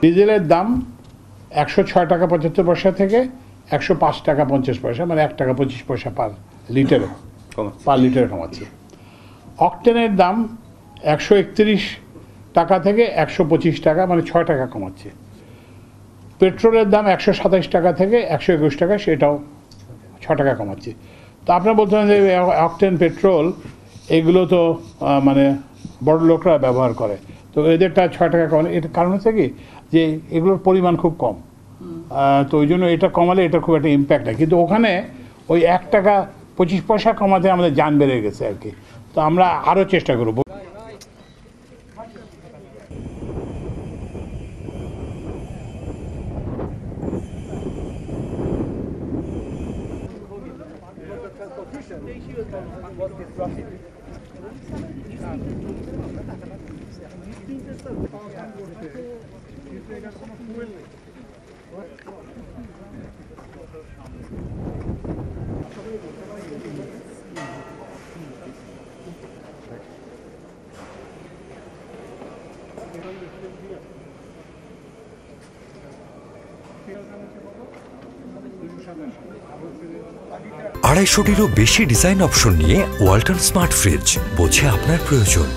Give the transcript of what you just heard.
ডিজেলের দাম 106 টাকা 75 পয়সা থেকে 105 টাকা 50 পয়সা, মানে 1 টাকা 25 পয়সা পার লিটারে কমাচ্ছে। অকটেনের দাম 131 টাকা থেকে 125 টাকা, মানে 6 টাকা কমাচ্ছে। পেট্রোলের দাম 127 টাকা থেকে 121 টাকা, সেটাও 6 টাকা কমাচ্ছে। তো আপনারা বলতে পারেন যে অকটেন পেট্রোল এগুলো তো মানে বড় লোকরা ব্যবহার করে, তো এদেরটা 6 টাকা কমালে এটার কারণ হচ্ছে কি যে এগুলোর পরিমাণ খুব কম, তো ওই জন্য এটা কমালে এটা খুব একটা ইম্প্যাক্ট হয়। কিন্তু ওখানে ওই 1 টাকা 25 পয়সা কমাতে আমাদের যান বেড়ে গেছে আর কি। তো আমরা আরও চেষ্টা করব। আড়াইশোটিরও বেশি ডিজাইন অপশন নিয়ে ওয়ালটন স্মার্ট ফ্রিজ, বোঝে আপনার প্রয়োজন।